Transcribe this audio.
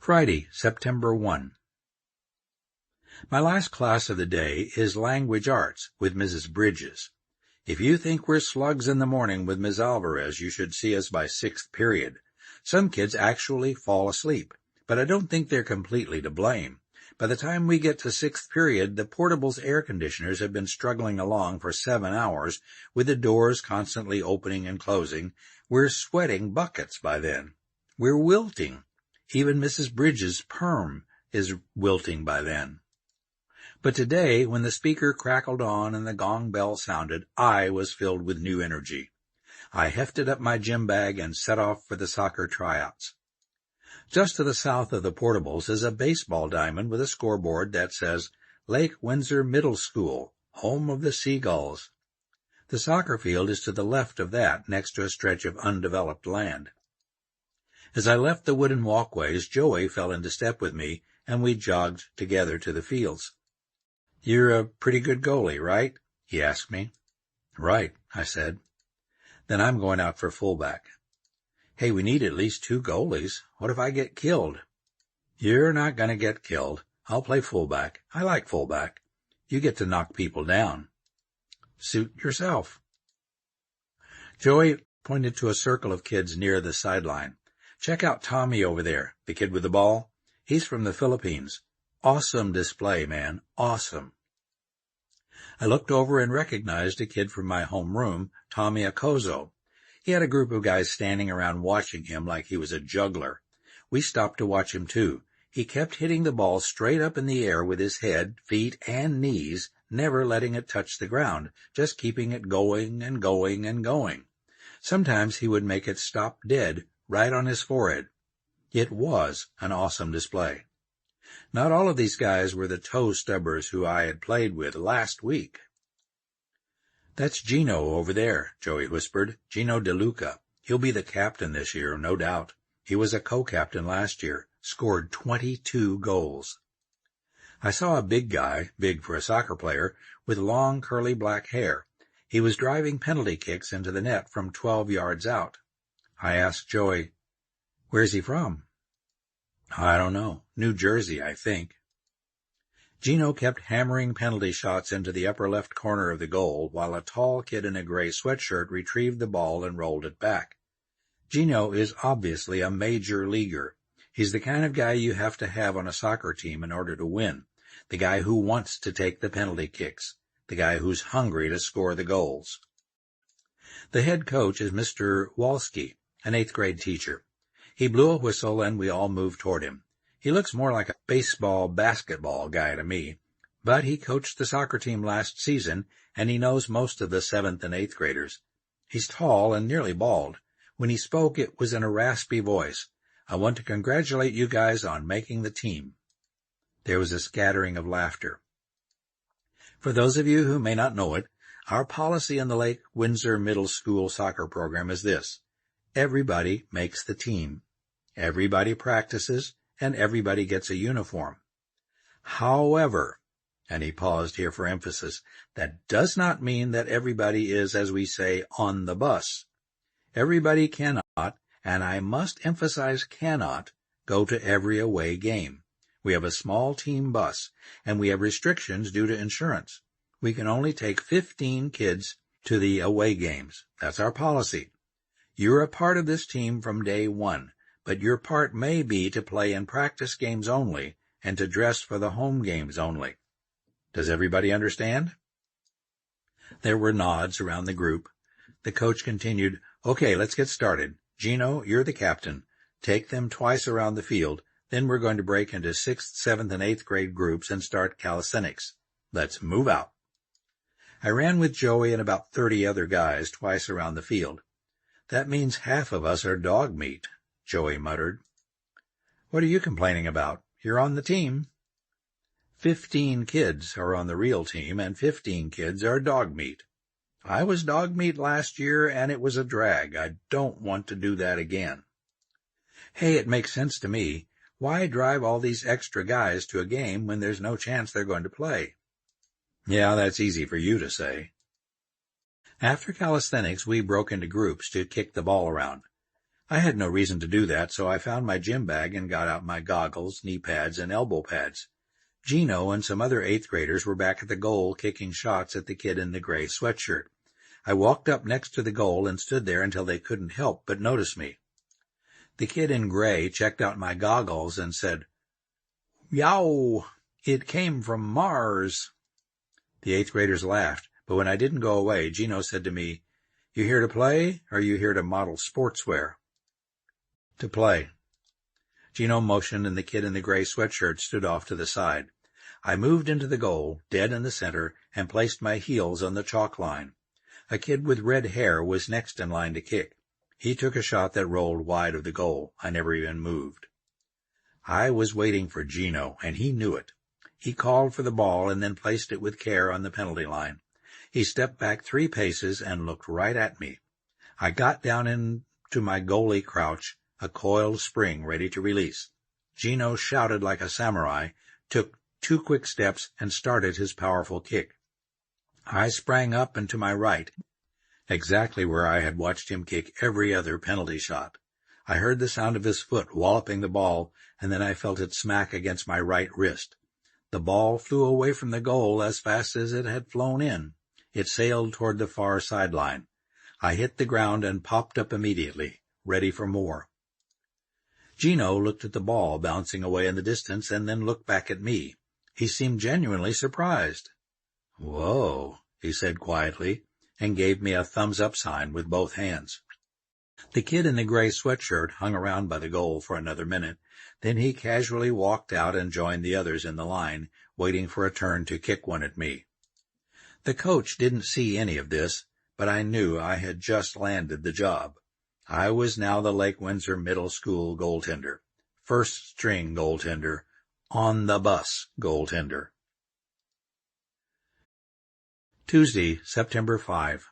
Friday, September 1. My last class of the day is Language Arts with Mrs. Bridges. If you think we're slugs in the morning with Ms. Alvarez, you should see us by sixth period. Some kids actually fall asleep, but I don't think they're completely to blame. By the time we get to sixth period, the portable's air conditioners have been struggling along for 7 hours, with the doors constantly opening and closing. We're sweating buckets by then. We're wilting. Even Mrs. Bridges' perm is wilting by then. But today, when the speaker crackled on and the gong bell sounded, I was filled with new energy. I hefted up my gym bag and set off for the soccer tryouts. Just to the south of the portables is a baseball diamond with a scoreboard that says, Lake Windsor Middle School, home of the Seagulls. The soccer field is to the left of that, next to a stretch of undeveloped land. As I left the wooden walkways, Joey fell into step with me, and we jogged together to the fields. "You're a pretty good goalie, right?" he asked me. "Right," I said. "Then I'm going out for fullback." "Hey, we need at least 2 goalies. What if I get killed?" "You're not going to get killed. I'll play fullback. I like fullback. You get to knock people down." "Suit yourself." Joey pointed to a circle of kids near the sideline. "Check out Tommy over there, the kid with the ball. He's from the Philippines. Awesome display, man. Awesome." I looked over and recognized a kid from my homeroom, Tommy Acozo. He had a group of guys standing around watching him like he was a juggler. We stopped to watch him too. He kept hitting the ball straight up in the air with his head, feet, and knees, never letting it touch the ground, just keeping it going and going and going. Sometimes he would make it stop dead right on his forehead. It was an awesome display. Not all of these guys were the toe stubbers who I had played with last week. "That's Gino over there," Joey whispered. "Gino DeLuca. He'll be the captain this year, no doubt. He was a co-captain last year, scored 22 goals. I saw a big guy, big for a soccer player, with long curly black hair. He was driving penalty kicks into the net from 12 yards out. I asked Joey, "Where's he from?" "I don't know. New Jersey, I think." Gino kept hammering penalty shots into the upper left corner of the goal, while a tall kid in a gray sweatshirt retrieved the ball and rolled it back. Gino is obviously a major leaguer. He's the kind of guy you have to have on a soccer team in order to win. The guy who wants to take the penalty kicks. The guy who's hungry to score the goals. The head coach is Mr. Walski, an 8th grade teacher. He blew a whistle and we all moved toward him. He looks more like a basketball guy to me, but he coached the soccer team last season, and he knows most of the 7th and 8th graders. He's tall and nearly bald. When he spoke, it was in a raspy voice. "I want to congratulate you guys on making the team." There was a scattering of laughter. For those of you who may not know it, our policy in the Lake Windsor Middle School soccer program is this: everybody makes the team. Everybody practices, and everybody gets a uniform. However, and he paused here for emphasis, that does not mean that everybody is, as we say, on the bus. Everybody cannot, and I must emphasize cannot, go to every away game. We have a small team bus, and we have restrictions due to insurance. We can only take 15 kids to the away games. That's our policy. You're a part of this team from day one, but your part may be to play in practice games only and to dress for the home games only. Does everybody understand? There were nods around the group. The coach continued, "Okay, let's get started. Gino, you're the captain. Take them twice around the field. Then we're going to break into 6th, 7th, and 8th grade groups and start calisthenics. Let's move out." I ran with Joey and about 30 other guys twice around the field. "That means half of us are dog meat," Joey muttered. "What are you complaining about? You're on the team." 15 kids are on the real team, and 15 kids are dog meat. I was dog meat last year, and it was a drag. I don't want to do that again. Hey, it makes sense to me. Why drive all these extra guys to a game when there's no chance they're going to play? Yeah, that's easy for you to say. After calisthenics, we broke into groups to kick the ball around. I had no reason to do that, so I found my gym bag and got out my goggles, knee pads, and elbow pads. Gino and some other 8th graders were back at the goal kicking shots at the kid in the gray sweatshirt. I walked up next to the goal and stood there until they couldn't help but notice me. The kid in gray checked out my goggles and said, "Yow, it came from Mars." The 8th graders laughed, but when I didn't go away, Gino said to me, "You here to play, or are you here to model sportswear?" "To play." Gino motioned, and the kid in the gray sweatshirt stood off to the side. I moved into the goal, dead in the center, and placed my heels on the chalk line. A kid with red hair was next in line to kick. He took a shot that rolled wide of the goal. I never even moved. I was waiting for Gino, and he knew it. He called for the ball and then placed it with care on the penalty line. He stepped back 3 paces and looked right at me. I got down into my goalie crouch, a coiled spring ready to release. Gino shouted like a samurai, took 2 quick steps, and started his powerful kick. I sprang up and to my right, exactly where I had watched him kick every other penalty shot. I heard the sound of his foot walloping the ball, and then I felt it smack against my right wrist. The ball flew away from the goal as fast as it had flown in. It sailed toward the far sideline. I hit the ground and popped up immediately, ready for more. Gino looked at the ball bouncing away in the distance and then looked back at me. He seemed genuinely surprised. "Whoa," he said quietly, and gave me a thumbs-up sign with both hands. The kid in the gray sweatshirt hung around by the goal for another minute. Then he casually walked out and joined the others in the line, waiting for a turn to kick one at me. The coach didn't see any of this, but I knew I had just landed the job. I was now the Lake Windsor Middle School goaltender, first-string goaltender, on-the-bus goaltender. Tuesday, September 5.